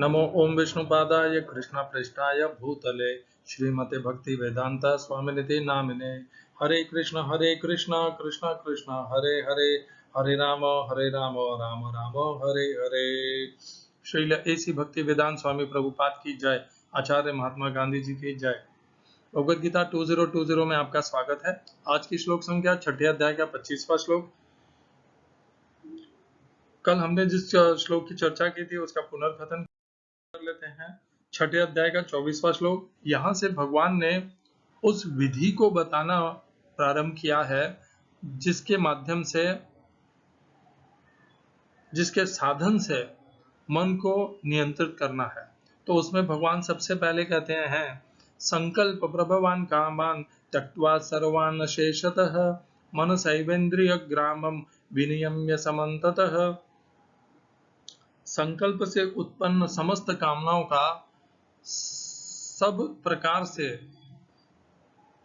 नमो ओम विष्णुपादाय कृष्णप्रेष्ठाय भूतले श्रीमते भक्ति वेदांता स्वामिनिति नामिने। हरे कृष्ण कृष्ण कृष्ण हरे हरे, हरे राम राम राम हरे हरे। श्रील ऐसी भक्ति वेदांत स्वामी प्रभुपाद की जय। आचार्य महात्मा गांधी जी की जय। भगवद गीता 2020 में आपका स्वागत है। आज की श्लोक संख्या 6 अध्याय का 25वां श्लोक। कल हमने जिस श्लोक की चर्चा की थी उसका पुनर्कथन कर लेते हैं। 6 अध्याय का 24वां श्लोक। यहां से भगवान ने उस विधि को बताना प्रारंभ किया है जिसके माध्यम से, जिसके साधन से मन को नियंत्रित करना है। तो उसमें भगवान सबसे पहले कहते हैं संकल्प प्रभवान कामान त्यक्त्वा सर्वान् शेषतः मनसैवेन्द्रिय ग्रामम विनियम्य समन्ततः। संकल्प से उत्पन्न समस्त कामनाओं का सब प्रकार से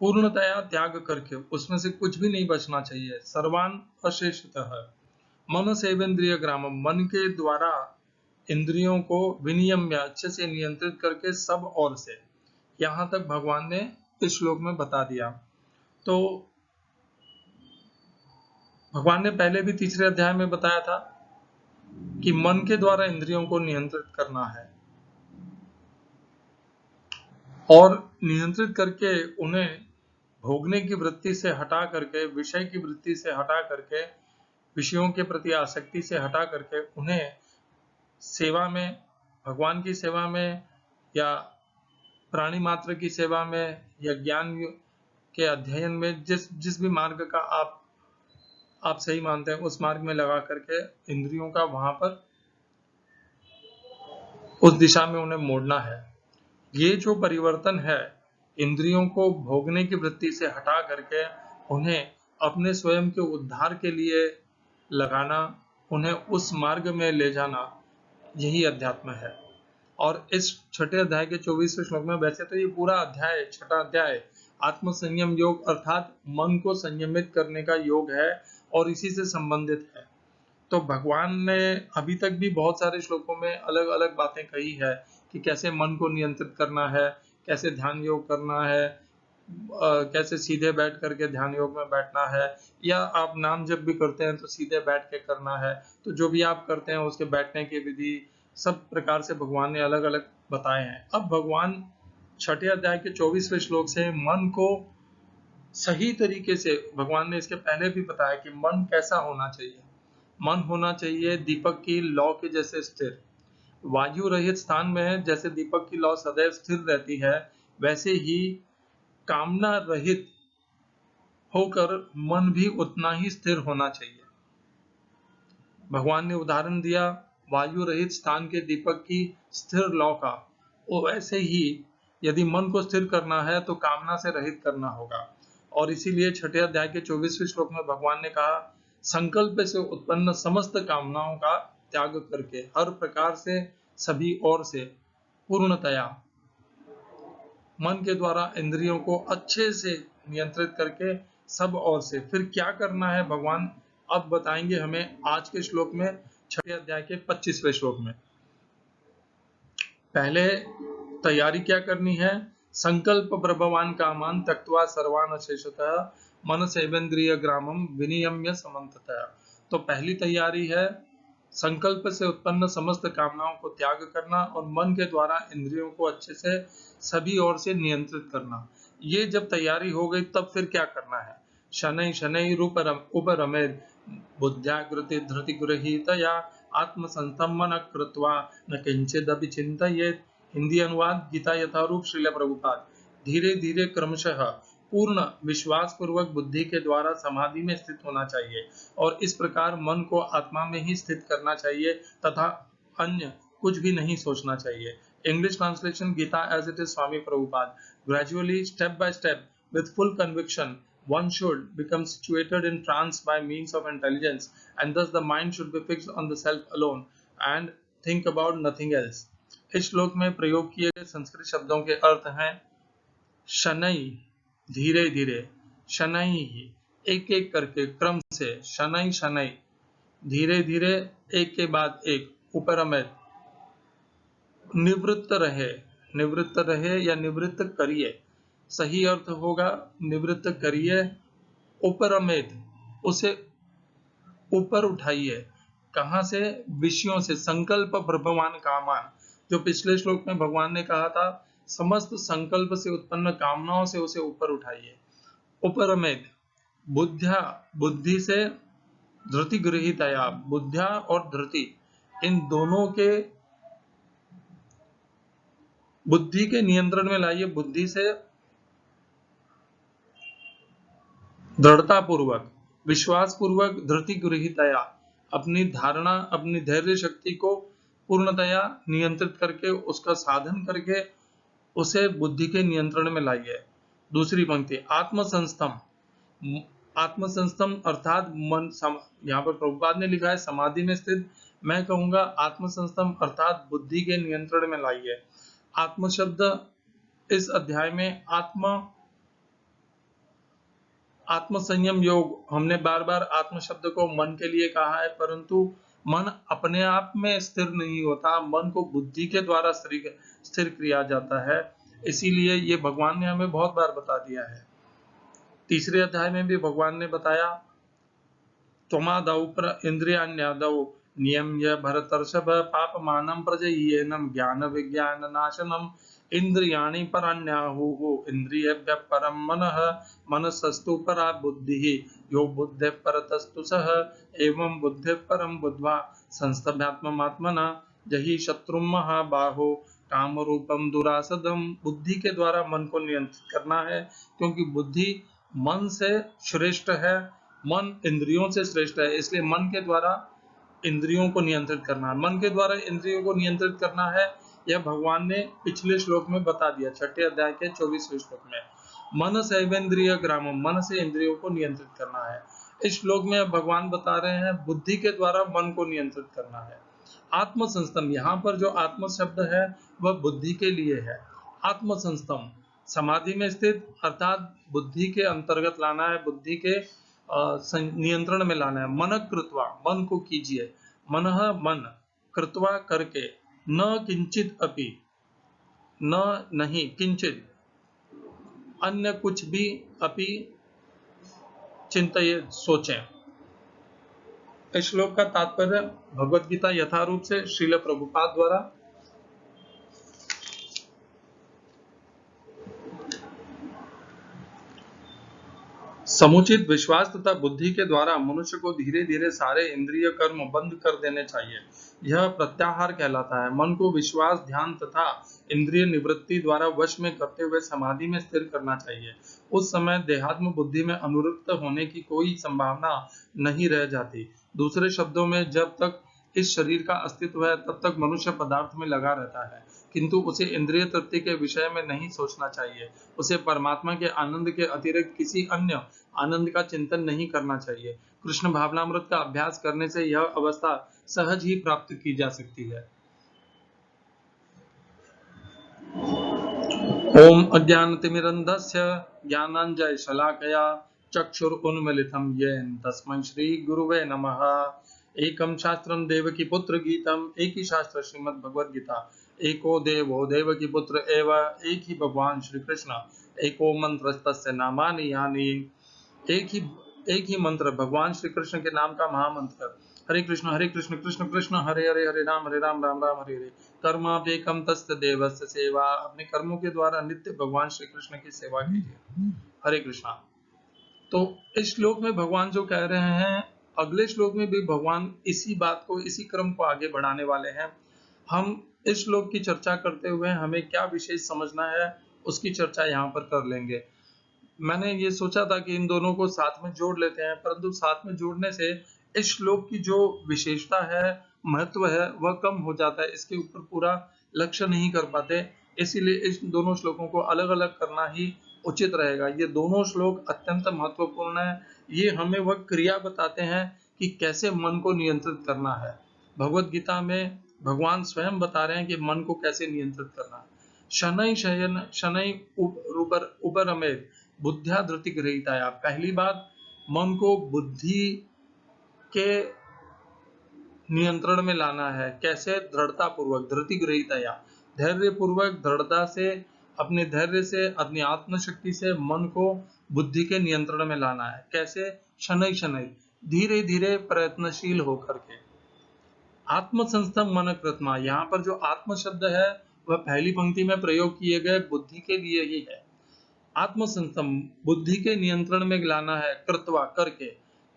पूर्णतया त्याग करके उसमें से कुछ भी नहीं बचना चाहिए। सर्वान अशेषतः मन सेवेंद्रिय ग्रामम, मन के द्वारा इंद्रियों को विनियम्य, अच्छे से नियंत्रित करके सब ओर से। यहां तक भगवान ने इस श्लोक में बता दिया। तो भगवान ने पहले भी तीसरे अध्याय में बताया था कि मन के द्वारा इंद्रियों को नियंत्रित करना है और नियंत्रित करके उन्हें भोगने की वृत्ति से हटा करके, विषय की वृत्ति से हटा करके, विषयों के प्रति आसक्ति से हटा करके उन्हें सेवा में, भगवान की सेवा में या प्राणी मात्र की सेवा में या ज्ञान के अध्ययन में, जिस भी मार्ग का आप सही मानते हैं उस मार्ग में लगा करके इंद्रियों का वहां पर उस दिशा में उन्हें मोड़ना है। ये जो परिवर्तन है, इंद्रियों को भोगने की वृत्ति से हटा करके उन्हें अपने स्वयं के उद्धार के लिए लगाना, उन्हें उस मार्ग में ले जाना, यही अध्यात्म है। और इस 6 अध्याय के 24वें श्लोक में, वैसे तो ये पूरा अध्याय, 6वां अध्याय आत्म संयम योग अर्थात मन को संयमित करने का योग है और इसी से संबंधित है। तो भगवान ने अभी तक भी बहुत सारे श्लोकों में अलग अलग बातें कही है कि कैसे मन को नियंत्रित करना है, कैसे ध्यान योग करना है, कैसे सीधे बैठ करके ध्यान योग में बैठना है, या आप नाम जप भी करते हैं तो सीधे बैठ के करना है। तो जो भी आप करते हैं उसके बैठने की विधि, सब प्रकार से भगवान ने अलग अलग बताए हैं। अब भगवान 6 अध्याय के 24वें श्लोक से मन को सही तरीके से, भगवान ने इसके पहले भी बताया कि मन कैसा होना चाहिए। मन होना चाहिए दीपक की लौ के जैसे स्थिर। वायु रहित स्थान में जैसे दीपक की लौ सदैव स्थिर रहती है, वैसे ही कामना रहित होकर मन भी उतना ही स्थिर होना चाहिए। भगवान ने उदाहरण दिया वायु रहित स्थान के दीपक की स्थिर लौ का। वैसे ही यदि मन को स्थिर करना है तो कामना से रहित करना होगा। और इसीलिए 6 अध्याय के 24वें श्लोक में भगवान ने कहा संकल्प से उत्पन्न समस्त कामनाओं का त्याग करके हर प्रकार से, सभी ओर से, पूर्णतया मन के द्वारा इंद्रियों को अच्छे से नियंत्रित करके सब ओर से। फिर क्या करना है भगवान अब बताएंगे हमें आज के श्लोक में, 6 अध्याय के 25वें श्लोक में। पहले तैयारी क्या करनी है, संकल्प प्रभवान कामान त्यक्त्वा सर्वान् अशेषतः मन सेवेन्द्रिय ग्रामम विनियम्य समन्ततः। तो पहली तैयारी है संकल्प से उत्पन्न समस्त कामनाओं को त्याग करना और मन के द्वारा इंद्रियों को अच्छे से सभी ओर से नियंत्रित करना। ये जब तैयारी हो गई तब फिर क्या करना है, शनै शनै उपरमेद बुद्ध्याकृति धृति गृहीतया आत्मसंस्थमन कृत्वा न किंचिदपि चिंतयेत्। हिंदी अनुवाद गीता यथारूप श्रील प्रभुपाद। धीरे धीरे क्रमशः पूर्ण विश्वास पूर्वक बुद्धि के द्वारा समाधि में स्थित होना चाहिए और इस प्रकार मन को आत्मा में ही स्थित करना चाहिए तथा अन्य कुछ भी नहीं सोचना चाहिए। English translation Gita as it is Swami Prabhupada. Gradually, step by step, with full conviction, one should become situated in trance by means of intelligence, and thus the mind should be fixed on the self alone and think about nothing else. इस श्लोक में प्रयोग किए गए संस्कृत शब्दों के अर्थ हैं शनै, धीरे धीरे, शनै ही, एक एक करके, क्रम से, शनै शनै, धीरे धीरे, एक के बाद एक, उपरमेत, निवृत्त रहे या निवृत्त करिए, सही अर्थ होगा निवृत्त करिए। उपरमेत, उसे ऊपर उठाइए। कहां से? विषयों से। संकल्प प्रभवान कामान, जो पिछले श्लोक में भगवान ने कहा था, समस्त संकल्प से उत्पन्न कामनाओं से उसे ऊपर उठाइए। उपरमेत, बुद्ध्या, बुद्धि से, धृति गृहीतया, बुद्ध्या और धृति इन दोनों के बुद्धि के नियंत्रण में लाइए। बुद्धि से दृढ़ता पूर्वक, विश्वास पूर्वक, धृति गृहीतया, अपनी धारणा, अपनी धैर्य शक्ति को पूर्णतया नियंत्रित करके, उसका साधन करके उसे बुद्धि के नियंत्रण में लाइए। दूसरी पंक्ति, आत्मसंस्थम। आत्मसंस्थम अर्थात मन, यहाँ पर प्रभुपाद ने लिखा है समाधि में स्थित, मैं कहूंगा आत्मसंस्थम अर्थात बुद्धि के नियंत्रण में लाइए। आत्म शब्द इस अध्याय में आत्म संयम योग, हमने बार बार आत्म शब्द को मन के लिए कहा है, परंतु मन अपने आप में स्थिर नहीं होता, मन को बुद्धि के द्वारा स्थिर किया जाता है। इसीलिए ये भगवान ने हमें बहुत बार बता दिया है। तीसरे अध्याय में भी भगवान ने बताया, त्वमादौ इंद्रियाण्यादौ नियम्य भरतर्षभ पापमानं प्रजह्येनं ज्ञान विज्ञान नाशनम इंद्रियाणि पराण्याहुः इंद्रियेभ्यः परं मनः मनसस्तु परा बुद्धिः यो बुद्धेः परतस्तु सः एवं बुद्धेः परं बुद्ध्वा संस्तभ्यात्ममात्मना जहि शत्रुं महाबाहो काम रूपम दुरासदम। बुद्धि के द्वारा मन को नियंत्रित करना है, क्योंकि बुद्धि मन से श्रेष्ठ है, मन इंद्रियों से श्रेष्ठ है, इसलिए मन के द्वारा इंद्रियों को नियंत्रित करना है। मन के द्वारा इंद्रियों को नियंत्रित करना है, यह भगवान ने पिछले श्लोक में बता दिया, 6 अध्याय के 24वें श्लोक में। मन सैवेंद्रिय ग्रामम, मन से इंद्रियों को नियंत्रित करना है। इस श्लोक में भगवान बता रहे हैं बुद्धि के द्वारा मन को नियंत्रित करना है। आत्मसंस्तम, यहाँ पर जो आत्म शब्द है वह बुद्धि के लिए है। आत्मसंस्तम, समाधि में स्थित अर्थात बुद्धि के अंतर्गत लाना है, बुद्धि के नियंत्रण में लाना है। मन कृत्वा, मन को कीजिए। मन, मन कृत्वा करके, न किंचित अपि, न नहीं, किंचित अन्य कुछ भी, अपि चिंतये सोचें। इस श्लोक का तात्पर्य भगवत गीता यथारूप से श्रील प्रभुपाद द्वारा समुचित विश्वास तथा बुद्धि के द्वारा मनुष्य को धीरे धीरे सारे इंद्रिय कर्म बंद कर देने चाहिए। यह प्रत्याहार कहलाता है। मन को विश्वास, ध्यान तथा इंद्रिय निवृत्ति द्वारा वश में करते हुए समाधि में स्थिर करना चाहिए। उस समय देहात्म बुद्धि में अनुरक्त होने की कोई संभावना नहीं रह जाती। दूसरे शब्दों में, जब तक इस शरीर का अस्तित्व है तब तक मनुष्य पदार्थ में लगा रहता है, किंतु उसे इंद्रिय तृप्ति के विषय में नहीं सोचना चाहिए। उसे परमात्मा के आनंद के अतिरिक्त किसी अन्य आनंद का चिंतन नहीं करना चाहिए। कृष्ण भावनामृत का अभ्यास करने से यह अवस्था सहज ही प्राप्त की जा सकती है। ओम अज्ञानतिमिरन्धस्य ज्ञानाञ्जनशलाकया चक्षुरुन्मीलितं येन तस्मै श्री गुरुवे नमः। एकं शास्त्रं देवकी पुत्र गीतम, एक ही शास्त्र श्रीमद् भगवद गीता। एको देवो देवकी पुत्र एव, एक ही भगवान श्री कृष्ण। एको मंत्र तस्य नामानि यानि, एक ही मंत्र भगवान श्री कृष्ण के नाम का महामंत्र। हरे कृष्ण कृष्ण कृष्ण हरे हरे, हरे राम राम राम हरे हरे। कर्माप्येकं तस्य देवस्य सेवा, अपने कर्मों के द्वारा नित्य भगवान श्री कृष्ण की सेवा कीजिए। हरे कृष्णा। तो इस श्लोक में भगवान जो कह रहे हैं, अगले श्लोक में भी भगवान इसी बात को, इसी क्रम को आगे बढ़ाने वाले हैं। हम इस श्लोक की चर्चा करते हुए हमें क्या विशेष समझना है उसकी चर्चा यहाँ पर कर लेंगे। मैंने ये सोचा था कि इन दोनों को साथ में जोड़ लेते हैं, परंतु साथ में जोड़ने से इस श्लोक की जो विशेषता है, महत्व है, वह कम हो जाता है। इसके ऊपर पूरा लक्ष्य नहीं कर पाते, इसीलिए इस दोनों श्लोकों को अलग अलग करना ही उचित रहेगा। ये दोनों श्लोक अत्यंत महत्वपूर्ण है। ये हमें वह क्रिया बताते हैं कि कैसे मन को नियंत्रित करना है। भगवत गीता में भगवान स्वयं बता रहे हैं कि मन को कैसे नियंत्रित करना है। शनै शयन शनै उपरमेत बुद्ध्या धृति गृहीतया। पहली बात, मन को बुद्धि के नियंत्रण में लाना है। कैसे? दृढ़ता पूर्वक, धृति गृहीतया। धैर्य पूर्वक दृढ़ता से, अपने धैर्य से, अपनी आत्मशक्ति से मन को बुद्धि के नियंत्रण में लाना है। कैसे? शनै शनै, धीरे धीरे प्रयत्नशील होकर के। आत्मसंस्थम मन कृत्मा, यहाँ पर जो आत्म शब्द है वह पहली पंक्ति में प्रयोग किए गए बुद्धि के लिए ही है। आत्मसंस्थम, बुद्धि के नियंत्रण में लाना है, कृत्वा, करके,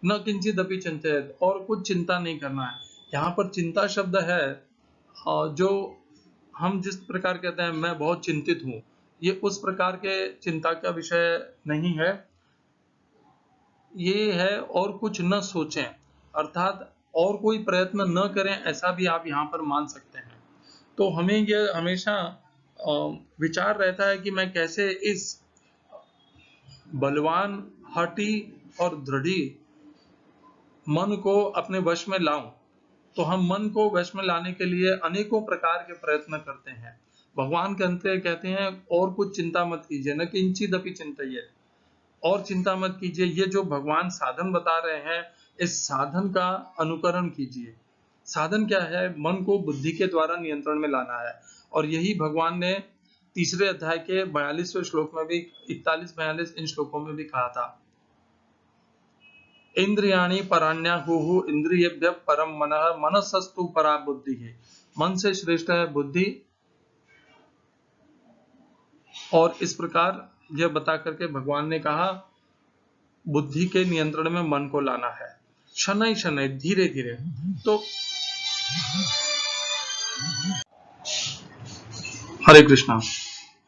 न किंचित अपि चिंतित, और कुछ चिंता नहीं करना है। यहाँ पर चिंता शब्द है जो हम जिस प्रकार कहते हैं मैं बहुत चिंतित हूँ, ये उस प्रकार के चिंता का विषय नहीं है। ये है और कुछ न सोचें, अर्थात और कोई प्रयत्न न करें, ऐसा भी आप यहाँ पर मान सकते हैं। तो हमें यह हमेशा विचार रहता है कि मैं कैसे इस बलवान, हठी और दृढ़ी मन को अपने वश में लाऊं। तो हम मन को वश में लाने के लिए अनेकों प्रकार के प्रयत्न करते हैं। भगवान कहते हैं और कुछ चिंता मत कीजिए, न किंचित अपि चिंतयेत्, और चिंता मत कीजिए। ये जो भगवान साधन बता रहे हैं, इस साधन का अनुकरण कीजिए। साधन क्या है? मन को बुद्धि के द्वारा नियंत्रण में लाना है। और यही भगवान ने तीसरे अध्याय के 42वें श्लोक में भी, 41-42 इन श्लोकों में भी कहा था। इंद्रियाणि पराण्याहुः इंद्रियेभ्यः परम मनः, मनसस्तु परा बुद्धिः। मन से श्रेष्ठ है बुद्धि। और इस प्रकार यह बता करके भगवान ने कहा बुद्धि के नियंत्रण में मन को लाना है, शनै शनै, धीरे धीरे। तो हरे कृष्णा।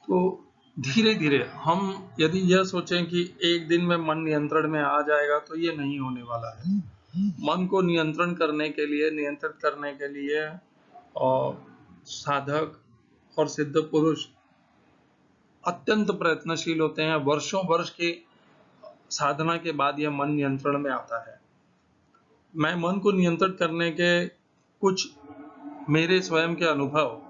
तो धीरे धीरे हम यदि यह सोचें कि एक दिन में मन नियंत्रण में आ जाएगा, तो ये नहीं होने वाला है। मन को नियंत्रण करने के लिए, नियंत्रित करने के लिए और साधक और सिद्ध पुरुष अत्यंत प्रयत्नशील होते हैं। वर्षों वर्ष की साधना के बाद यह मन नियंत्रण में आता है। मैं मन को नियंत्रित करने के कुछ मेरे स्वयं के अनुभव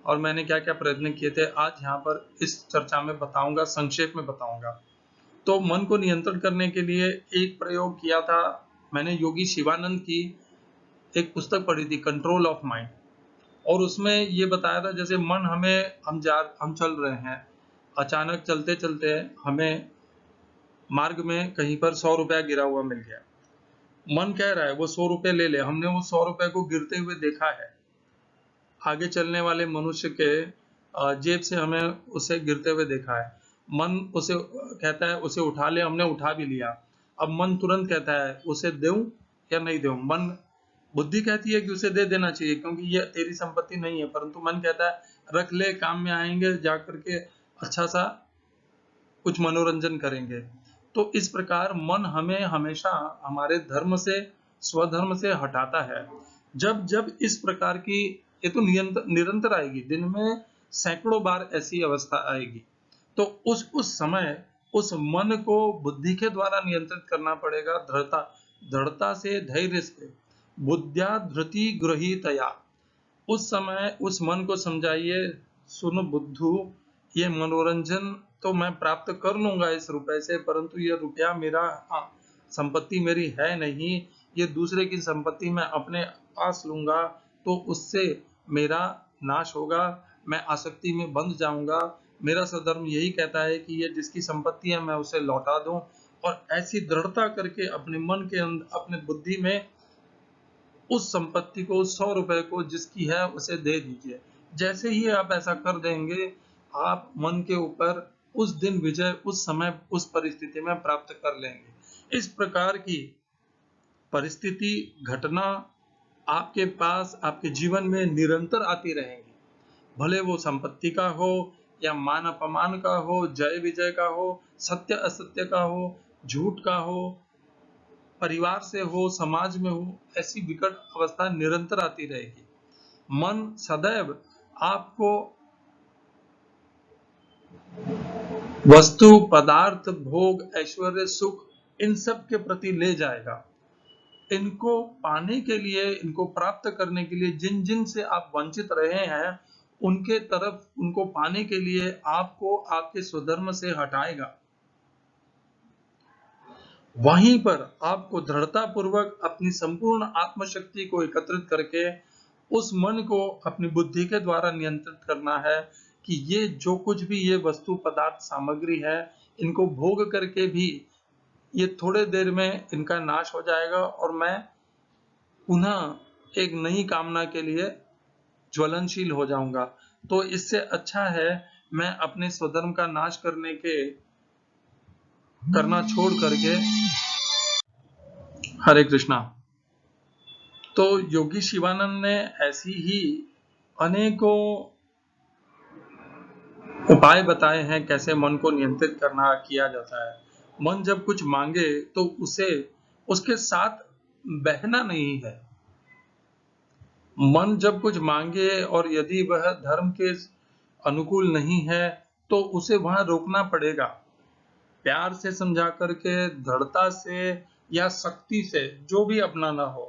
और मैंने क्या क्या प्रयत्न किए थे, आज यहाँ पर इस चर्चा में बताऊंगा, संक्षेप में बताऊंगा। तो मन को नियंत्रण करने के लिए एक प्रयोग किया था मैंने, योगी शिवानंद की एक पुस्तक पढ़ी थी, कंट्रोल ऑफ माइंड। और उसमें ये बताया था जैसे मन हम चल रहे हैं, अचानक चलते चलते हमें मार्ग में कहीं पर 100 रुपया गिरा हुआ मिल गया। मन कह रहा है वो 100 रुपए ले ले, हमने वो 100 रुपए को गिरते हुए देखा है। आगे चलने वाले मनुष्य के जेब से हमें उसे गिरते हुए देखा है। मन उसे कहता है उसे उठा ले, हमने उठा भी लिया। अब मन तुरंत कहता है उसे दूं या नहीं दूं। बुद्धि कहती है कि उसे दे देना चाहिए क्योंकि ये तेरी संपत्ति नहीं है, परंतु मन कहता है रख ले, काम में आएंगे, जाकर के अच्छा सा कुछ मनोरंजन करेंगे। तो इस प्रकार मन हमें हमेशा हमारे धर्म से, स्वधर्म से हटाता है। जब जब इस प्रकार की, ये तो निरंतर आएगी, दिन में सैकड़ों बार ऐसी अवस्था आएगी, तो उस समय उस मन को बुद्धि के द्वारा नियंत्रित करना पड़ेगा, दृढ़ता से, धैर्य से। बुद्ध्या धृति गृहीतया, उस समय उस मन को समझाइए, सुन बुद्धू, ये मनोरंजन तो मैं प्राप्त कर लूंगा इस रुपए से, परंतु ये रुपया मेरा, संपत्ति मेरी है नहीं, ये दूसरे की संपत्ति मैं अपने पास लूंगा तो उससे मेरा नाश होगा, मैं आसक्ति में बंध जाऊंगा। मेरा सधर्म यही कहता है कि ये जिसकी संपत्ति है मैं उसे लौटा दूं। और ऐसी दृढ़ता करके अपने मन के अंदर, अपने बुद्धि में उस संपत्ति को, 100 रुपए को जिसकी है उसे दे दीजिए। जैसे ही आप ऐसा कर देंगे, आप मन के ऊपर उस दिन विजय, उस समय, उस परिस्थिति में प्राप्त कर लेंगे। इस प्रकार की परिस्थिति, घटना आपके पास, आपके जीवन में निरंतर आती रहेंगी। भले वो संपत्ति का हो या मान अपमान का हो, जय विजय का हो, सत्य असत्य का हो, झूठ का हो, परिवार से हो, समाज में हो, ऐसी विकट अवस्था निरंतर आती रहेगी। मन सदैव आपको वस्तु, पदार्थ, भोग, ऐश्वर्य, सुख, इन सब के प्रति ले जाएगा। इनको पाने के लिए, इनको प्राप्त करने के लिए जिन जिन से आप वंचित रहे हैं, उनके तरफ, उनको पाने के लिए आपको आपके स्वधर्म से हटाएगा। वहीं पर आपको दृढ़ता पूर्वक अपनी संपूर्ण आत्मशक्ति को एकत्रित करके उस मन को अपनी बुद्धि के द्वारा नियंत्रित करना है कि ये जो कुछ भी ये वस्तु पदार्थ सामग्री है, इनको भोग करके भी ये थोड़े देर में इनका नाश हो जाएगा और मैं पुनः एक नई कामना के लिए ज्वलनशील हो जाऊंगा। तो इससे अच्छा है मैं अपने स्वधर्म का नाश करना छोड़ करके हरे कृष्णा। तो योगी शिवानंद ने ऐसी ही अनेकों उपाय बताए हैं कैसे मन को नियंत्रित करना किया जाता है। मन जब कुछ मांगे तो उसे उसके साथ बहना नहीं है। मन जब कुछ मांगे और यदि वह धर्म के अनुकूल नहीं है तो उसे वहां रोकना पड़ेगा, प्यार से समझा करके, दृढ़ता से या शक्ति से, जो भी अपनाना हो,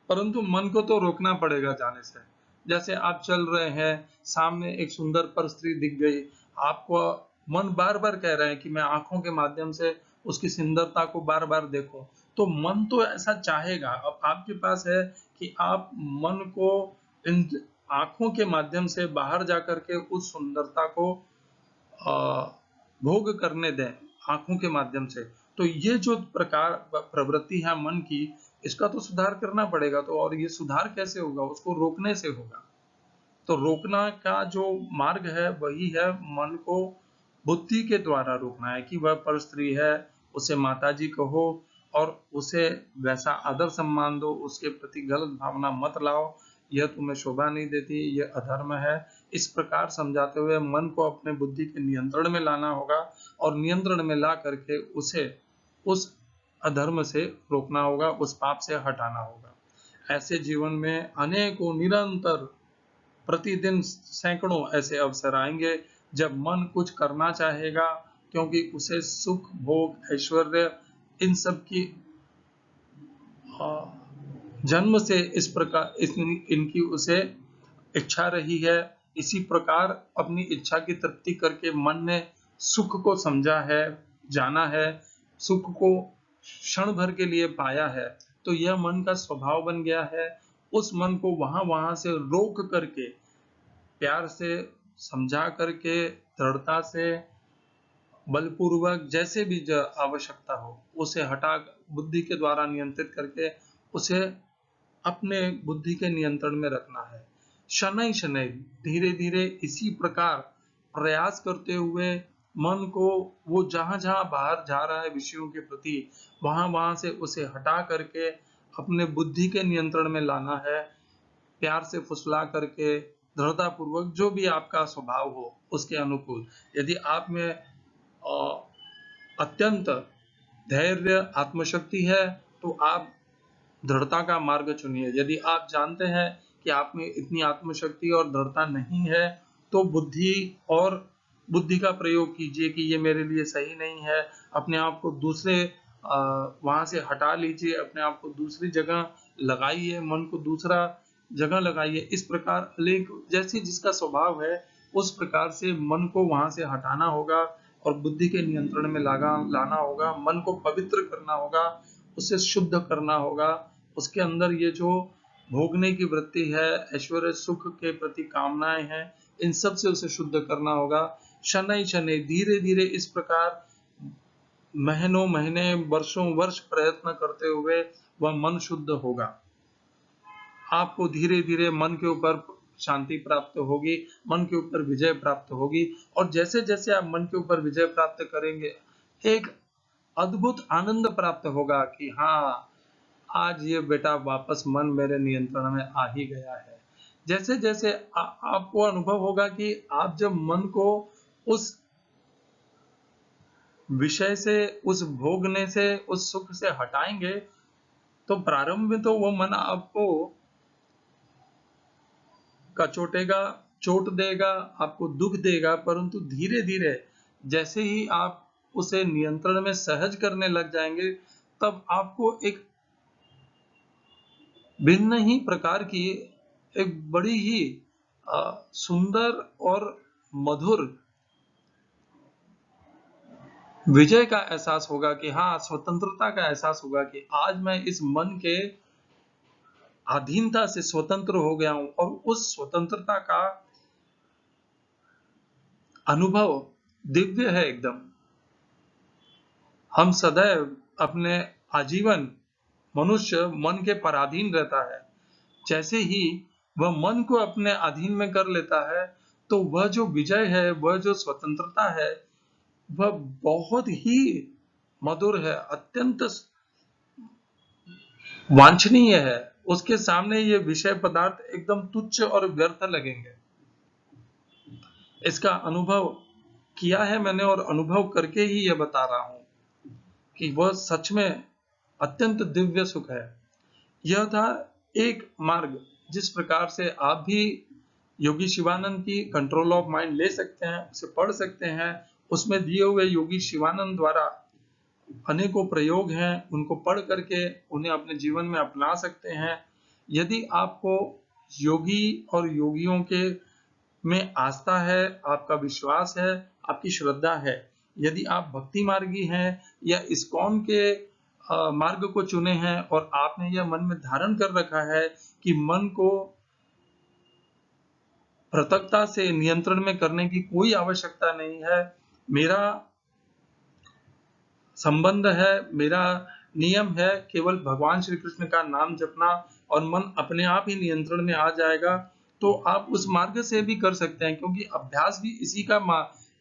परंतु मन को तो रोकना पड़ेगा जाने से। जैसे आप चल रहे हैं, सामने एक सुंदर पर स्त्री दिख गई, आपको मन बार बार कह रहा है कि मैं आंखों के माध्यम से उसकी सुंदरता को बार बार देखूं, तो मन तो ऐसा चाहेगा। अब आपके पास है कि आप मन को इन आंखों के माध्यम से बाहर जाकर के उस सुंदरता को भोग करने दें आंखों के माध्यम से। तो ये जो प्रकार प्रवृत्ति है मन की, इसका तो सुधार करना पड़ेगा। तो और ये सुधार कैसे होगा? उसको रोकने से होगा। तो रोकना का जो मार्ग है वही है मन को बुद्धि के द्वारा रोकना है कि वह पर स्त्री है, उसे माताजी कहो और उसे वैसा आदर सम्मान दो, उसके प्रति गलत भावना मत लाओ, यह तुम्हें शोभा नहीं देती, यह अधर्म है। इस प्रकार समझाते हुए मन को अपने बुद्धि के नियंत्रण में लाना होगा और नियंत्रण में ला करके उसे उस अधर्म से रोकना होगा, उस पाप से हटाना होगा। ऐसे जीवन में अनेकों निरंतर प्रतिदिन सैकड़ों ऐसे अवसर आएंगे जब मन कुछ करना चाहेगा, क्योंकि उसे सुख, भोग, ऐश्वर्य इन सब की जन्म से इस प्रकार इनकी उसे इच्छा रही है। इसी प्रकार अपनी इच्छा की तृप्ति करके मन ने सुख को समझा है, जाना है, सुख को क्षण भर के लिए पाया है, तो यह मन का स्वभाव बन गया है। उस मन को वहां से रोक करके, प्यार से समझा करके, दृढ़ता से, बलपूर्वक, जैसे भी आवश्यकता हो उसे हटा, बुद्धि के द्वारा नियंत्रित करके उसे अपने बुद्धि के नियंत्रण में रखना है। शनै शनै, धीरे धीरे इसी प्रकार प्रयास करते हुए मन को वो जहां जहां बाहर जा रहा है विषयों के प्रति, वहां से उसे हटा करके अपने बुद्धि के नियंत्रण में लाना है। प्यार से फुसला करके, दृढ़ता पूर्वक, जो भी आपका स्वभाव हो उसके अनुकूल। यदि आप में अत्यंत धैर्य, आत्मशक्ति है तो आप दृढ़ता का मार्ग चुनिए। यदि आप जानते हैं कि आप में इतनी आत्मशक्ति और दृढ़ता नहीं है तो बुद्धि का प्रयोग कीजिए कि ये मेरे लिए सही नहीं है। अपने आप को दूसरे वहां से हटा लीजिए, अपने आप को दूसरी जगह लगाइए, मन को दूसरा जगह लगाइए। इस प्रकार अनेक जैसे जिसका स्वभाव है उस प्रकार से मन को वहां से हटाना होगा और बुद्धि के नियंत्रण में लाना होगा। मन को पवित्र करना होगा, उसे शुद्ध करना होगा। उसके अंदर ये जो भोगने की वृत्ति है, ऐश्वर्य सुख के प्रति कामनाएं हैं, इन सब से उसे शुद्ध करना होगा। शनै शनै, धीरे धीरे इस प्रकार महीनों महीने, वर्षों वर्ष प्रयत्न करते हुए वह मन शुद्ध होगा। आपको धीरे धीरे मन के ऊपर शांति प्राप्त होगी, मन के ऊपर विजय प्राप्त होगी। और जैसे जैसे आप मन के ऊपर विजय प्राप्त करेंगे, एक अद्भुत आनंद प्राप्त होगा कि हाँ, आज ये बेटा वापस मन मेरे नियंत्रण में आ ही गया है। जैसे जैसे आपको अनुभव होगा कि आप जब मन को उस विषय से, उस भोगने से, उस सुख से हटाएंगे, तो प्रारंभ में तो वो मन आपको कचोटेगा, चोट देगा, आपको दुख देगा, परंतु धीरे धीरे जैसे ही आप उसे नियंत्रण में सहज करने लग जाएंगे, तब आपको एक भिन्न ही प्रकार की, एक बड़ी ही सुंदर और मधुर विजय का एहसास होगा कि हाँ, स्वतंत्रता का एहसास होगा कि आज मैं इस मन के अधीनता से स्वतंत्र हो गया हूं और उस स्वतंत्रता का अनुभव दिव्य है एकदम। हम सदैव अपने आजीवन मनुष्य मन के पराधीन रहता है। जैसे ही वह मन को अपने अधीन में कर लेता है, तो वह जो विजय है, वह जो स्वतंत्रता है, वह बहुत ही मधुर है, अत्यंत वांछनीय है। उसके सामने ये विषय पदार्थ एकदम तुच्छ और व्यर्थ लगेंगे। इसका अनुभव किया है मैंने और अनुभव करके ही ये बता रहा हूं कि वह सच में अत्यंत दिव्य सुख है। यह था एक मार्ग, जिस प्रकार से आप भी योगी शिवानंद की कंट्रोल ऑफ माइंड ले सकते हैं, उसे पढ़ सकते हैं। उसमें दिए हुए योगी शिवानंद द्वारा अनेकों प्रयोग हैं, उनको पढ़ करके उन्हें अपने जीवन में अपना सकते हैं। यदि आपको योगी और योगियों के में आस्था है, आपका विश्वास है, आपकी श्रद्धा है, यदि आप भक्ति मार्गी हैं या इस्कॉन के मार्ग को चुने हैं और आपने यह मन में धारण कर रखा है कि मन को पृथकता से नियंत्रण में करने की कोई आवश्यकता नहीं है, मेरा संबंध है, मेरा नियम है केवल भगवान श्री कृष्ण का नाम जपना और मन अपने आप ही नियंत्रण में आ जाएगा, तो आप उस मार्ग से भी कर सकते हैं। क्योंकि अभ्यास भी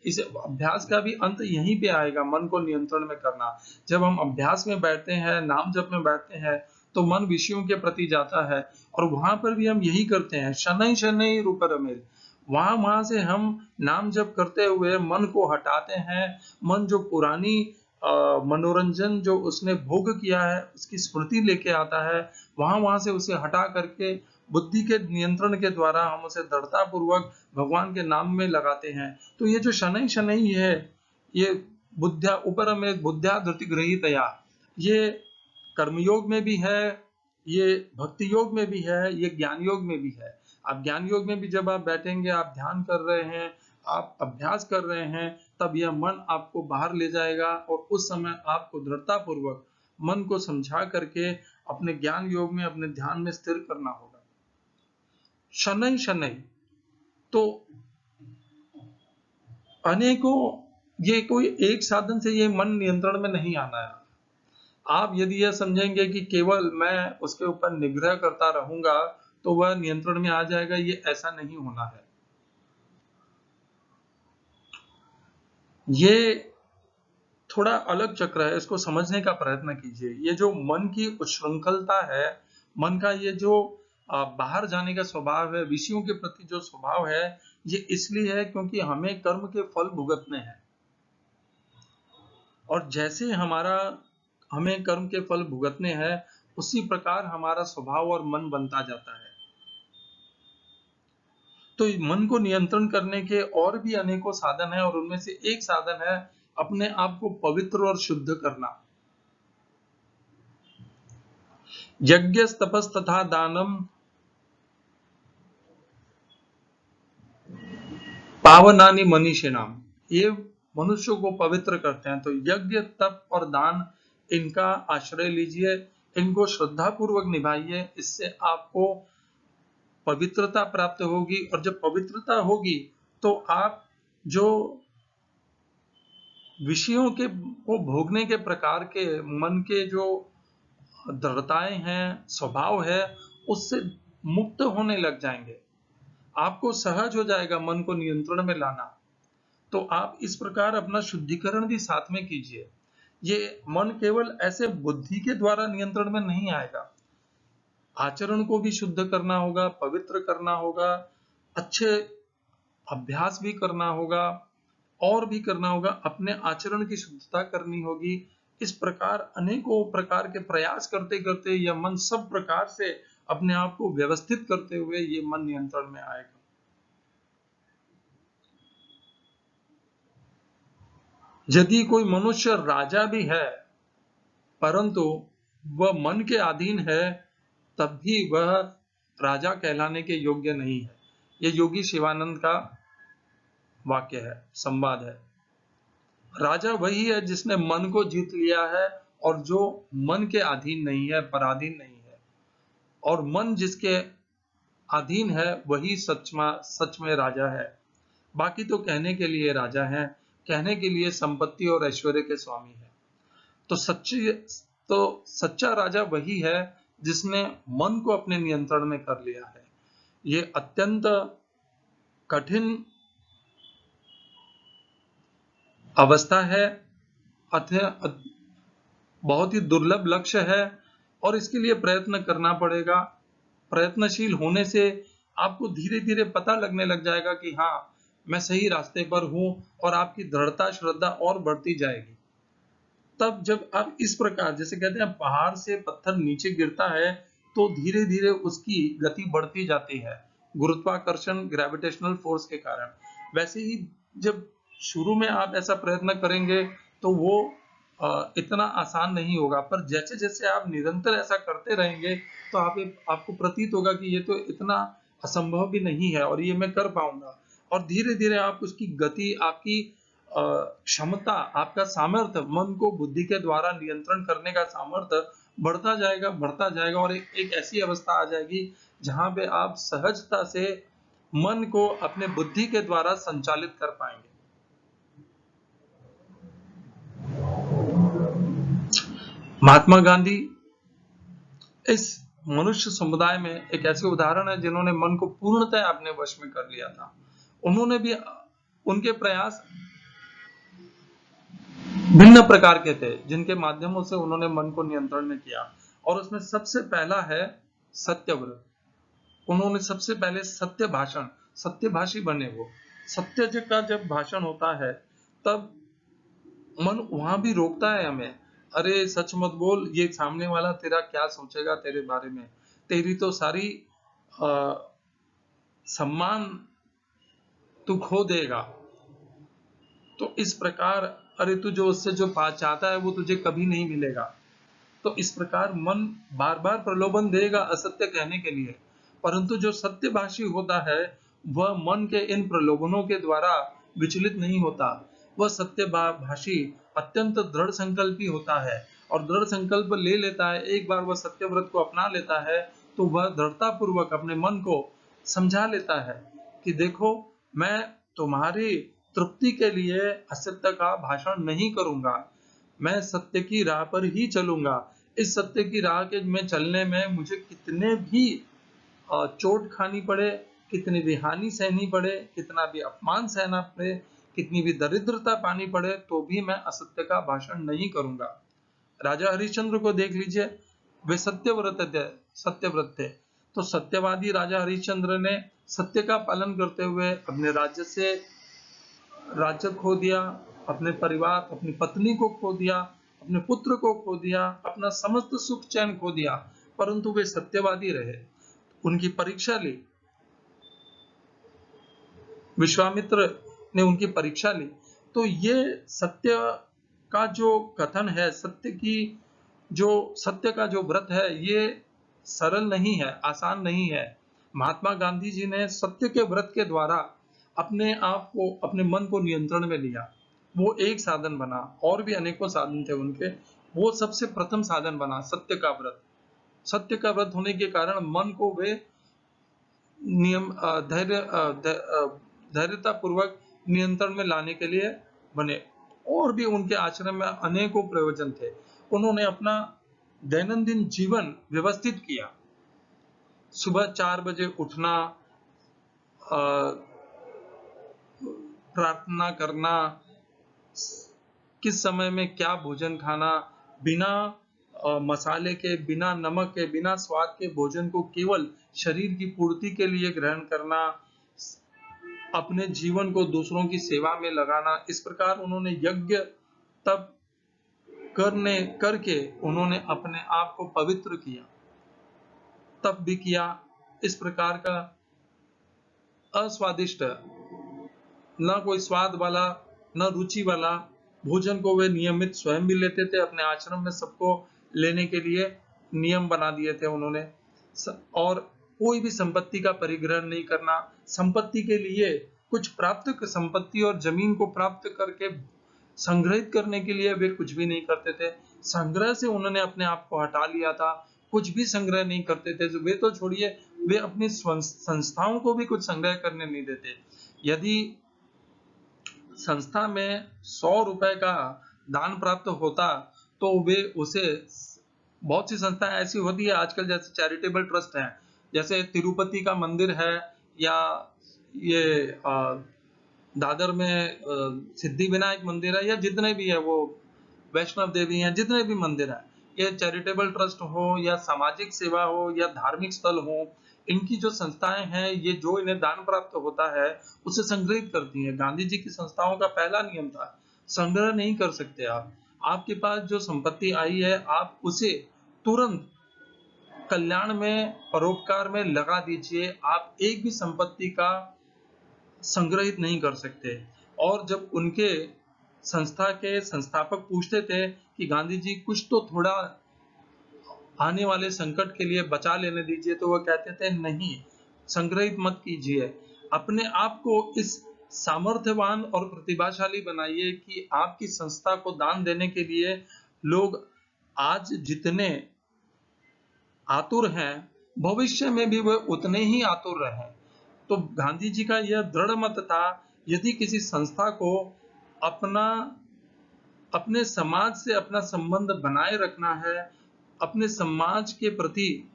इस अभ्यास का भी अंत यहीं पे आएगा, मन को नियंत्रण में करना। जब हम अभ्यास में बैठते हैं, नाम जप में बैठते हैं, तो मन विषयों के प्रति जाता है और वहां पर भी हम यही करते हैं, शनै शनै रूप रमेल। वहां से हम नाम जप करते हुए मन को हटाते हैं। मन जो पुरानी मनोरंजन जो उसने भोग किया है उसकी स्मृति लेके आता है, वहां से उसे हटा करके बुद्धि के नियंत्रण के द्वारा हम उसे दृढ़ता पूर्वक भगवान के नाम में लगाते हैं। तो ये जो शनै शनै है, ये बुद्ध्या ऊपर में बुद्ध्या धृति गृहीतया, ये कर्मयोग में भी है, ये भक्ति योग में भी है, ये ज्ञान योग में भी है। आप ज्ञान योग में भी जब आप बैठेंगे, आप ध्यान कर रहे हैं, आप अभ्यास कर रहे हैं, तब यह मन आपको बाहर ले जाएगा और उस समय आपको दृढ़ता पूर्वक मन को समझा करके अपने ज्ञान योग में, अपने ध्यान में स्थिर करना होगा। शनै शनै तो अनेकों, ये कोई एक साधन से ये मन नियंत्रण में नहीं आना है। आप यदि यह समझेंगे कि केवल मैं उसके ऊपर निग्रह करता रहूंगा तो वह नियंत्रण में आ जाएगा, ये ऐसा नहीं होना है। ये थोड़ा अलग चक्र है, इसको समझने का प्रयत्न कीजिए। ये जो मन की उच्छृंखलता है, मन का ये जो बाहर जाने का स्वभाव है, विषयों के प्रति जो स्वभाव है, ये इसलिए है क्योंकि हमें कर्म के फल भुगतने हैं। और जैसे हमें कर्म के फल भुगतने हैं, उसी प्रकार हमारा स्वभाव और मन बनता जाता है। तो मन को नियंत्रण करने के और भी अनेकों साधन हैं और उनमें से एक साधन है अपने आप को पवित्र और शुद्ध करना। यज्ञ तपस तथा दानम पावनानि मनीषिणाम, ये मनुष्य को पवित्र करते हैं। तो यज्ञ, तप और दान, इनका आश्रय लीजिए, इनको श्रद्धा पूर्वक निभाइए, इससे आपको पवित्रता प्राप्त होगी। और जब पवित्रता होगी तो आप जो विषयों के को भोगने के प्रकार के मन के जो दृढ़ताएं हैं, स्वभाव है, उससे मुक्त होने लग जाएंगे। आपको सहज हो जाएगा मन को नियंत्रण में लाना। तो आप इस प्रकार अपना शुद्धिकरण भी साथ में कीजिए। ये मन केवल ऐसे बुद्धि के द्वारा नियंत्रण में नहीं आएगा, आचरण को भी शुद्ध करना होगा, पवित्र करना होगा, अच्छे अभ्यास भी करना होगा और भी करना होगा, अपने आचरण की शुद्धता करनी होगी। इस प्रकार अनेकों प्रकार के प्रयास करते करते यह मन सब प्रकार से अपने आप को व्यवस्थित करते हुए ये मन नियंत्रण में आएगा। यदि कोई मनुष्य राजा भी है परंतु वह मन के अधीन है, तब भी वह राजा कहलाने के योग्य नहीं है। यह योगी शिवानंद का वाक्य है, संवाद है। राजा वही है जिसने मन को जीत लिया है और जो मन के अधीन नहीं है, पराधीन नहीं है। और मन जिसके अधीन है वही सच में राजा है। बाकी तो कहने के लिए राजा है, कहने के लिए संपत्ति और ऐश्वर्य के स्वामी है। तो सच्चा राजा वही है जिसने मन को अपने नियंत्रण में कर लिया है। ये अत्यंत कठिन अवस्था है, बहुत ही दुर्लभ लक्ष्य है और इसके लिए प्रयत्न करना पड़ेगा। प्रयत्नशील होने से आपको धीरे धीरे पता लगने लग जाएगा कि हाँ, मैं सही रास्ते पर हूं और आपकी दृढ़ता श्रद्धा और बढ़ती जाएगी। तब जब आप इस प्रकार, जैसे कहते हैं पहाड़ से पत्थर नीचे गिरता है तो धीरे धीरे उसकी गति बढ़ती जाती है गुरुत्वाकर्षण ग्रेविटेशनल फोर्स के कारण। वैसे ही जब शुरू में आप ऐसा प्रयत्न करेंगे तो वो इतना आसान नहीं होगा, पर जैसे जैसे आप निरंतर ऐसा करते रहेंगे तो आपको प्रतीत होगा कि ये तो इतना असंभव भी नहीं है और ये मैं कर पाऊंगा। और धीरे धीरे आप उसकी गति, आपकी क्षमता, आपका सामर्थ्य, मन को बुद्धि के द्वारा नियंत्रण करने का सामर्थ्य बढ़ता जाएगा और एक ऐसी अवस्था आ जाएगी जहां पे आप सहजता से मन को अपने बुद्धि के द्वारा संचालित कर पाएंगे। महात्मा गांधी इस मनुष्य समुदाय में एक ऐसे उदाहरण है जिन्होंने मन को पूर्णतः अपने वश में कर लिया था। उन्होंने भी, उनके प्रयास भिन्न प्रकार के थे जिनके माध्यमों से उन्होंने मन को नियंत्रण में किया, और उसमें सबसे पहला है सत्यव्रत। उन्होंने सबसे पहले सत्य भाषण, सत्यभाषी बने। वो सत्य का जब भाषण होता है तब मन वहां भी रोकता है हमें, अरे सच मत बोल, ये सामने वाला तेरा क्या सोचेगा तेरे बारे में, तेरी तो सारी सम्मान तू खो देगा। तो इस प्रकार, अरे तू जो उससे जो चाहता है वो तुझे कभी नहीं मिलेगा। तो इस प्रकार मन बार बार प्रलोभन देगा असत्य कहने के लिए, परंतु जो सत्यभाषी होता है वह मन के इन प्रलोभनों के द्वारा विचलित नहीं होता। वह सत्यभाषी अत्यंत दृढ़ संकल्पी होता है और दृढ़ संकल्प ले लेता है। एक बार वह सत्यव्रत को अपना लेता है तो वह दृढ़ता पूर्वक अपने मन को समझा लेता है कि देखो, मैं तुम्हारी तृप्ति के लिए असत्य का भाषण नहीं करूंगा, मैं सत्य की राह पर ही चलूंगा। इस सत्य की राह के में चलने में मुझे कितने भी चोट खानी पड़े, कितनी भी हानि सहनी पड़े, कितना भी अपमान सहना पड़े, कितनी भी दरिद्रता पानी पड़े, तो भी मैं असत्य का भाषण नहीं करूंगा। राजा हरिश्चंद्र को देख लीजिए, वे सत्यव्रत थे। तो सत्यवादी राजा हरिश्चंद्र ने सत्य का पालन करते हुए अपने राज्य खो दिया, अपने परिवार, अपनी पत्नी को खो दिया, अपने पुत्र को खो दिया, अपना समस्त सुख चैन खो दिया, परंतु वे सत्यवादी रहे। उनकी परीक्षा ली, विश्वामित्र ने उनकी परीक्षा ली। तो ये सत्य का जो कथन है, सत्य का जो व्रत है, ये सरल नहीं है, आसान नहीं है। महात्मा गांधी जी ने सत्य के व्रत के द्वारा अपने आप को, अपने मन को नियंत्रण में लिया। वो एक साधन बना, और भी अनेकों साधन थे उनके, वो सबसे प्रथम साधन बना सत्य का व्रत। सत्य का व्रत होने के कारण मन को वे धैर्यता पूर्वक नियंत्रण में लाने के लिए बने। और भी उनके आश्रम में अनेकों प्रयोजन थे। उन्होंने अपना दैनंदिन जीवन व्यवस्थित किया। सुबह 4 बजे उठना, प्रार्थना करना, किस समय में क्या भोजन खाना, बिना मसाले के, बिना नमक के, बिना स्वाद के भोजन को केवल शरीर की पूर्ति के लिए ग्रहण करना, अपने जीवन को दूसरों की सेवा में लगाना। इस प्रकार उन्होंने यज्ञ तप करके उन्होंने अपने आप को पवित्र किया, तप भी किया। इस प्रकार का अस्वादिष्ट, न कोई स्वाद वाला, न रुचि वाला भोजन को वे नियमित स्वयं भी लेते थे। अपने आश्रम में सबको लेने के लिए नियम बना दिए थे उन्होंने। और कोई भी संपत्ति का परिग्रहण नहीं करना। संपत्ति के लिए कुछ प्राप्त, संपत्ति और जमीन को प्राप्त करके संग्रहित करने के लिए वे कुछ भी नहीं करते थे। संग्रह से उन्होंने अपने आप को हटा लिया था। कुछ भी संग्रह नहीं करते थे। वे तो छोड़िए, वे अपनी संस्थाओं को भी कुछ संग्रह करने नहीं देते। यदि संस्था में 100 रुपए का दान प्राप्त होता तो वे उसे, बहुत सी संस्थाएं ऐसी होती है आजकल, जैसे चैरिटेबल ट्रस्ट है, जैसे तिरुपति का मंदिर है, या ये दादर में सिद्धि विनायक मंदिर है, या जितने भी है वो वैष्णव देवी हैं, जितने भी मंदिर हैं, ये चैरिटेबल ट्रस्ट हो या सामाजिक सेवा हो या धार्मिक स्थल हो, इनकी जो संस्थाएं हैं, ये जो इन्हें दान प्राप्त होता है उसे संग्रहित करती हैं। गांधी जी की संस्थाओं का पहला नियम था, संग्रह नहीं कर सकते आप। आपके पास जो संपत्ति आई है, आप उसे तुरंत कल्याण में, परोपकार में लगा दीजिए। आप एक भी संपत्ति का संग्रहित नहीं कर सकते। और जब उनके संस्था के संस्थापक पूछते थे कि गांधी जी कुछ तो थोड़ा आने वाले संकट के लिए बचा लेने दीजिए, तो वो कहते थे नहीं, संग्रहित मत कीजिए। अपने आप को इस सामर्थ्यवान और प्रतिभाशाली बनाइए कि आपकी संस्था को दान देने के लिए लोग आज जितने आतुर हैं, भविष्य में भी वह उतने ही आतुर रहें। तो गांधी जी का यह दृढ़ मत था, यदि किसी संस्था को अपना अपने समाज से अपना संबंध बनाए रखना है, अपने समाज के प्रति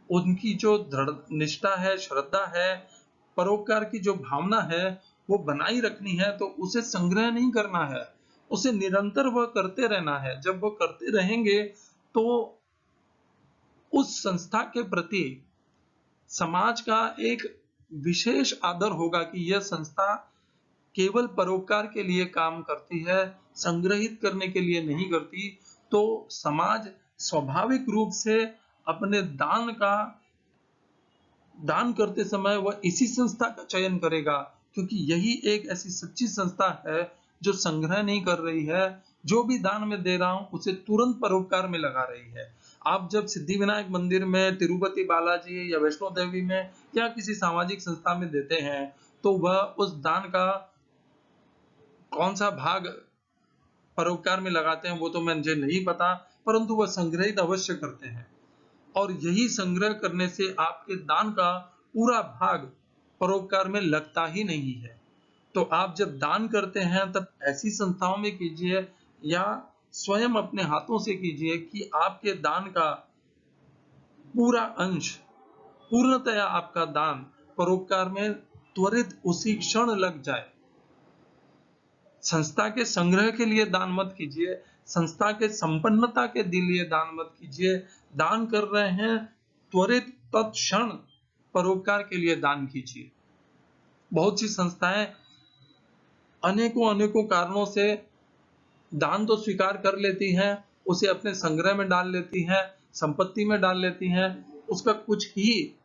उनकी जो दृढ़ निष्ठा है, श्रद्धा है, परोपकार की जो भावना है, वो बनाई रखनी है, तो उसे संग्रह नहीं करना है, उसे निरंतर वह करते रहना है। जब वो करते रहेंगे तो उस संस्था के प्रति समाज का एक विशेष आदर होगा कि यह संस्था केवल परोपकार के लिए काम करती है, संग्रहित करने के लिए नहीं करती। तो समाज स्वाभाविक रूप से अपने दान करते समय वह इसी संस्था का चयन करेगा, क्योंकि यही एक ऐसी सच्ची संस्था है जो संग्रह नहीं कर रही है। जो भी दान में दे रहा हूं उसे तुरंत परोपकार में लगा रही है। आप जब सिद्धि विनायक मंदिर में, तिरुपति बालाजी या वैष्णो देवी में या किसी सामाजिक संस्था में देते हैं, तो वह उस दान का कौन सा भाग परोपकार में लगाते हैं वो तो मुझे नहीं पता, परंतु वह संग्रहित अवश्य करते हैं। और यही संग्रह करने से आपके दान का पूरा भाग परोपकार में लगता ही नहीं है। तो आप जब दान करते हैं तब ऐसी संस्थाओं में कीजिए या स्वयं अपने हाथों से कीजिए कि आपके दान का पूरा अंश, पूर्णतया आपका दान परोपकार में त्वरित उसी क्षण लग जाए। संस्था के संग्रह के लिए दान मत कीजिए, संस्था के संपन्नता के लिए दान मत कीजिए। दान कर रहे हैं, त्वरित तत्क्षण परोपकार के लिए दान कीजिए। बहुत सी संस्थाएं अनेकों कारणों से दान तो स्वीकार कर लेती हैं, उसे अपने संग्रह में डाल लेती हैं, संपत्ति में डाल लेती हैं, उसका कुछ ही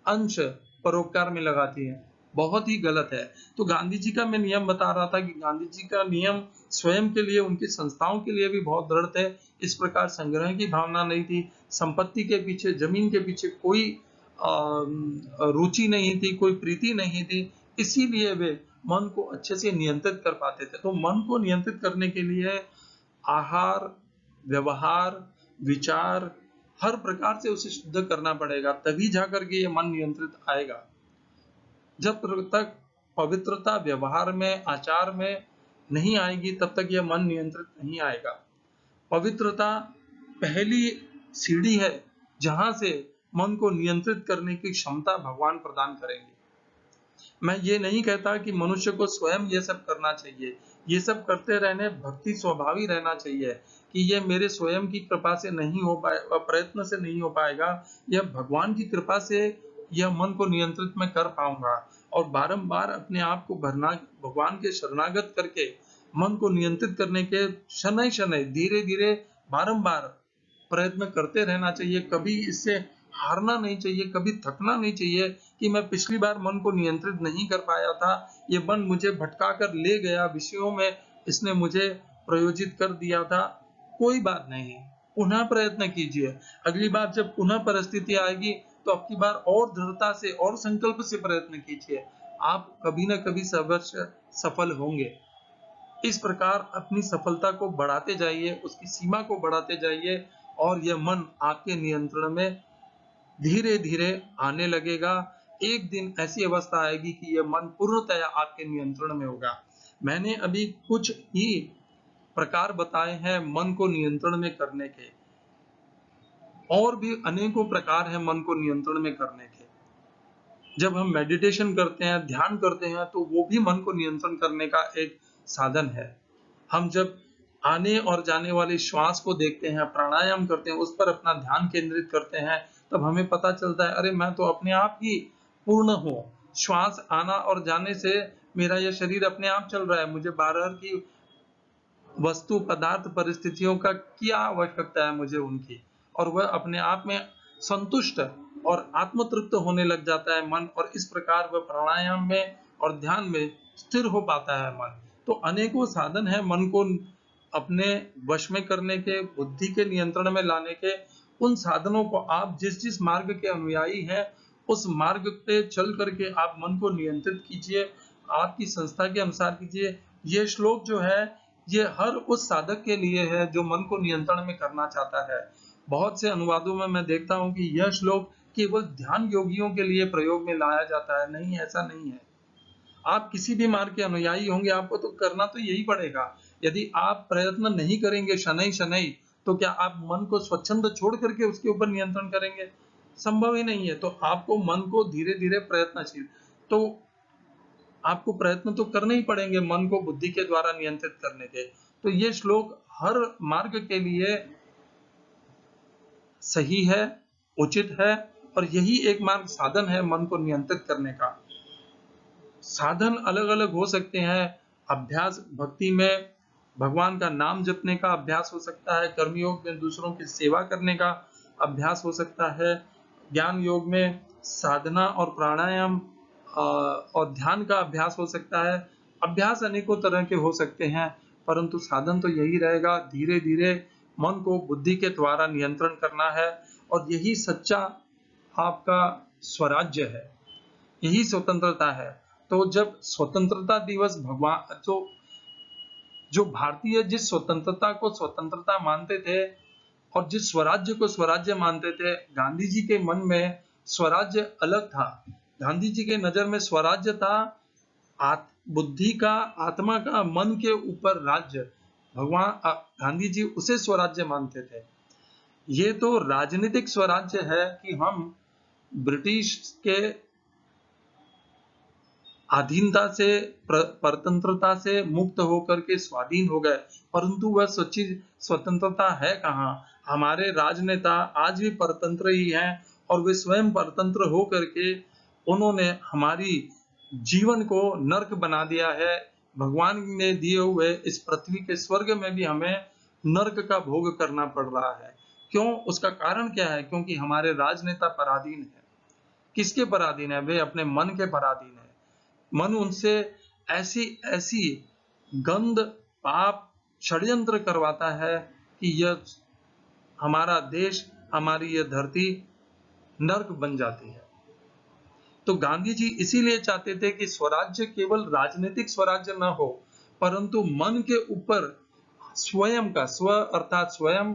अंश परोपकार में लगाती हैं। बहुत ही गलत है। तो गांधी जी का मैं नियम बता रहा था कि गांधी जी का नियम स्वयं के लिए, उनकी संस्थाओं के लिए भी बहुत दृढ़ थे। इस प्रकार संग्रह की भावना नहीं थी, संपत्ति के पीछे, जमीन के पीछे कोई रुचि नहीं थी, कोई प्रीति नहीं थी। इसीलिए वे मन को अच्छे से नियंत्रित कर पाते थे। तो मन को नियंत्रित करने के लिए आहार, व्यवहार, विचार, हर प्रकार से उसे शुद्ध करना पड़ेगा, तभी जाकर के ये मन नियंत्रित आएगा। जब तक पवित्रता व्यवहार में, आचार में नहीं आएगी, तब तक यह मन नियंत्रित नहीं आएगा। पवित्रता पहली सीढ़ी है जहां से मन को नियंत्रित करने की क्षमता भगवान प्रदान करेंगे। मैं ये नहीं कहता कि मनुष्य को स्वयं ये सब करना चाहिए, ये सब करते रहने भक्ति स्वभावी रहना चाहिए कि ये मेरे स्वयं की कृपा से नहीं हो पाए, प्रयत्न से नहीं हो पाएगा, यह भगवान की कृपा से यह मन को नियंत्रित मैं कर पाऊंगा। और बारंबार अपने आप को भगवान के शरणागत करके मन को नियंत्रित करने के शनै शनै, धीरे धीरे, बारंबार प्रयत्न करते रहना चाहिए। कभी इससे हारना नहीं चाहिए, कभी थकना नहीं चाहिए कि मैं पिछली बार मन को नियंत्रित नहीं कर पाया था, ये मन मुझे भटका कर ले गया विषयों में, इसने मुझे प्रयोजित कर दिया था। कोई बात नहीं, पुनः प्रयत्न कीजिए। अगली बार जब पुनः परिस्थिति आएगी तो अबकी बार और दृढ़ता से और संकल्प से प्रयत्न कीजिए। आप कभी न कभी अवश्य सफल होंगे। इस प्रकार अपनी सफलता को बढ़ाते जाइए, उसकी सीमा को बढ़ाते जाइए, और यह मन आपके नियंत्रण में धीरे धीरे आने लगेगा। एक दिन ऐसी अवस्था आएगी कि यह मन पूर्णतया आपके नियंत्रण में होगा। मैंने अभी कुछ ही प्रकार बताए हैं मन को नियंत्रण में करने के, और भी अनेकों प्रकार हैं मन को नियंत्रण में करने के। जब हम मेडिटेशन करते हैं, ध्यान करते हैं, तो वो भी मन को नियंत्रण करने का एक साधन है। हम जब आने और जाने वाली श्वास को देखते हैं, प्राणायाम करते हैं, उस पर अपना ध्यान केंद्रित करते हैं, तब हमें पता चलता है, अरे मैं तो अपने आप ही पूर्ण हूँ। श्वास आना और जाने से मेरा यह शरीर अपने आप चल रहा है। मुझे बाहर की वस्तु, पदार्थ, परिस्थितियों का क्या आवश्यकता है मुझे उनकी, और वह अपने आप में संतुष्ट और आत्मतृप्त होने लग जाता है मन, और इस प्रकार वह प्राणायाम में और ध्यान में स्थिर हो पाता है मन। तो अनेकों साधन है मन को अपने वश में करने के, बुद्धि के नियंत्रण में लाने के। उन साधनों को आप जिस जिस मार्ग के अनुयायी हैं, उस मार्ग पे चल करके आप मन को नियंत्रित कीजिए, आपकी संस्था के अनुसार कीजिए। ये श्लोक जो है, ये हर उस साधक के लिए है जो मन को नियंत्रण में करना चाहता है। बहुत से अनुवादों में मैं देखता हूँ कि यह श्लोक केवल ध्यान योगियों के लिए प्रयोग में लाया जाता है। नहीं, ऐसा नहीं है। आप किसी भी मार्ग के अनुयायी होंगे, आपको तो करना तो यही पड़ेगा। यदि आप प्रयत्न नहीं करेंगे शनै शनै, तो क्या आप मन को स्वच्छंद छोड़ करके उसके ऊपर नियंत्रण करेंगे? संभव ही नहीं है। तो आपको मन को धीरे धीरे प्रयत्नशील, तो आपको प्रयत्न तो करने ही पड़ेंगे मन को बुद्धि के द्वारा नियंत्रित करने के। तो ये श्लोक हर मार्ग के लिए सही है, उचित है, और यही एक मार्ग साधन है मन को नियंत्रित करने का। साधन अलग अलग हो सकते हैं। अभ्यास भक्ति में भगवान का नाम जपने का अभ्यास हो सकता है, कर्मयोग में दूसरों की सेवा करने का अभ्यास हो सकता है, ज्ञान योग में साधना और प्राणायाम और ध्यान का अभ्यास हो सकता है। अभ्यास अनेकों तरह के हो सकते हैं, परंतु साधन तो यही रहेगा, धीरे धीरे मन को बुद्धि के द्वारा नियंत्रण करना है। और यही सच्चा आपका स्वराज्य है, यही स्वतंत्रता है। तो जब स्वतंत्रता दिवस भगवान जो भारतीय जिस स्वतंत्रता को स्वतंत्रता मानते थे और जिस स्वराज्य को स्वराज्य मानते थे, गांधी जी के मन में स्वराज्य अलग था। गांधी जी के नजर में स्वराज्य था बुद्धि का, आत्मा का, मन के ऊपर राज्य। भगवान गांधी जी उसे स्वराज्य मानते थे। ये तो राजनीतिक स्वराज्य है कि हम ब्रिटिश के अधीनता से, परतंत्रता से मुक्त होकर के स्वाधीन हो गए, परंतु वह सच्ची स्वतंत्रता है कहाँ? हमारे राजनेता आज भी परतंत्र ही हैं, और वे स्वयं परतंत्र हो करके उन्होंने हमारी जीवन को नर्क बना दिया है। भगवान ने दिए हुए इस पृथ्वी के स्वर्ग में भी हमें नर्क का भोग करना पड़ रहा है। क्यों? उसका कारण क्या है? क्योंकि हमारे राजनेता पराधीन है। किसके पराधीन है? वे अपने मन के पराधीन है। मन उनसे ऐसी ऐसी गंध, पाप, षड्यंत्र करवाता है कि यह हमारा देश, हमारी यह धरती नर्क बन जाती है। तो गांधी जी इसीलिए चाहते थे कि स्वराज्य केवल राजनीतिक स्वराज्य न हो, परंतु मन के ऊपर स्वयं का, स्व अर्थात स्वयं,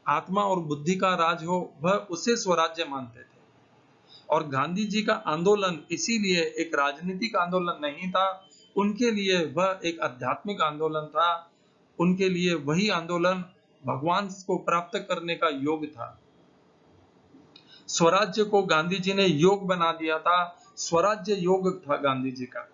आत्मा और बुद्धि का राज हो, वह उसे स्वराज्य मानते थे। और गांधी जी का आंदोलन इसीलिए एक राजनीतिक आंदोलन नहीं था, उनके लिए वह एक आध्यात्मिक आंदोलन था। उनके लिए वही आंदोलन भगवान को प्राप्त करने का योग था। स्वराज्य को गांधी जी ने योग बना दिया था। स्वराज्य योग था गांधी जी का।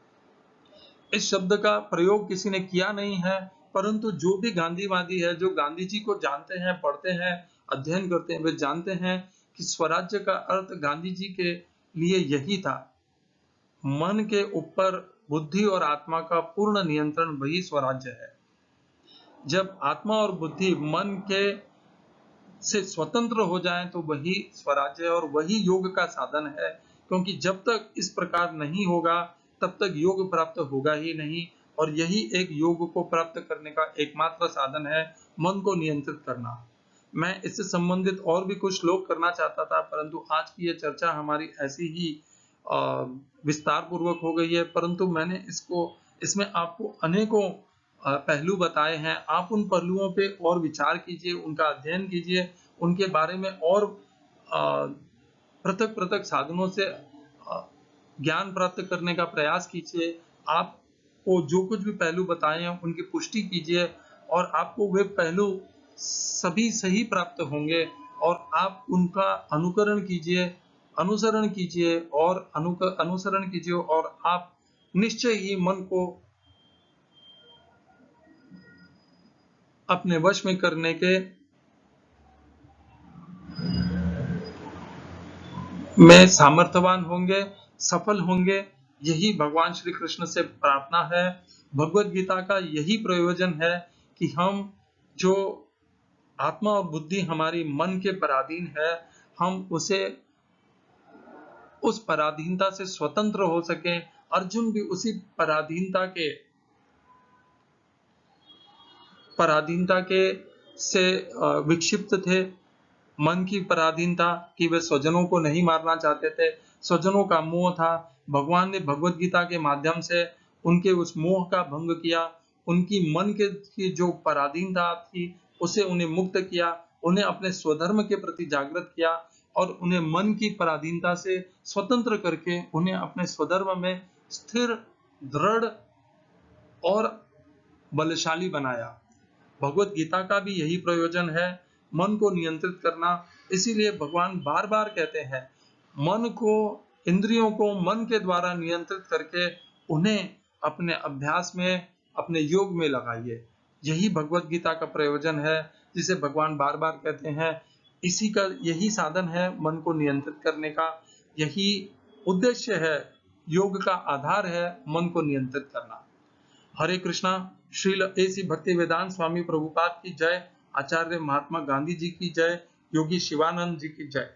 इस शब्द का प्रयोग किसी ने किया नहीं है, परंतु जो भी गांधीवादी है, जो गांधी जी को जानते हैं, पढ़ते हैं, अध्ययन करते हैं, वे जानते हैं कि स्वराज्य का अर्थ गांधी जी के लिए यही था। मन के ऊपर बुद्धि और आत्मा का पूर्ण नियंत्रण, वही स्वराज्य है। जब आत्मा और बुद्धि मन के से स्वतंत्र हो जाएं, तो वही स्वराज्य और वही योग का साधन है। क्योंकि जब तक इस प्रकार नहीं होगा, तब तक योग प्राप्त होगा ही नहीं। और यही एक योग को प्राप्त करने का एकमात्र साधन है, मन को नियंत्रित करना। मैं इससे संबंधित और भी कुछ श्लोक करना चाहता था, परंतु आज की यह चर्चा हमारी ऐसी ही विस्तार पूर्वक हो गई है। परंतु मैंने इसमें आपको अनेकों पहलू बताए हैं। आप उन पहलुओं पे और विचार कीजिए, उनका अध्ययन कीजिए, उनके बारे में और पृथक पृथक साधनों से ज्ञान प्राप्त करने का प्रयास कीजिए। आपको जो कुछ भी पहलू बताए हैं उनकी पुष्टि कीजिए और आपको वे पहलू सभी सही प्राप्त होंगे और आप उनका अनुसरण कीजिए और आप निश्चय ही मन को अपने वश में करने के में सामर्थ्यवान होंगे, सफल होंगे। यही भगवान श्री कृष्ण से प्रार्थना है। भगवत गीता का यही प्रयोजन है कि हम जो आत्मा और बुद्धि हमारी मन के पराधीन है, हम उस पराधीनता से स्वतंत्र हो सके। अर्जुन भी उसी पराधीनता के से विक्षिप्त थे। मन की पराधीनता कि वे स्वजनों को नहीं मारना चाहते थे, स्वजनों का मोह था। भगवान ने भगवत गीता के माध्यम से उनके उस मोह का भंग किया, उनकी मन की जो पराधीनता थी उसे उन्हें मुक्त किया, उन्हें अपने स्वधर्म के प्रति जागृत किया और उन्हें मन की पराधीनता से स्वतंत्र करके उन्हें अपने स्वधर्म में स्थिर, दृढ़ और बलशाली बनाया। भगवत गीता का भी यही प्रयोजन है, मन को नियंत्रित करना। इसीलिए भगवान बार बार कहते हैं, इंद्रियों को मन के द्वारा नियंत्रित करके उन्हें अपने अभ्यास में, अपने योग में लगाइए। यही भगवत गीता का प्रयोजन है, जिसे भगवान बार बार कहते हैं। यही साधन है मन को नियंत्रित करने का, यही उद्देश्य है, योग का आधार है मन को नियंत्रित करना। हरे कृष्णा। श्रील ऐसी भक्ति वेदांत स्वामी प्रभुपाद की जय, आचार्य महात्मा गांधी जी की जय, योगी शिवानंद जी की जय।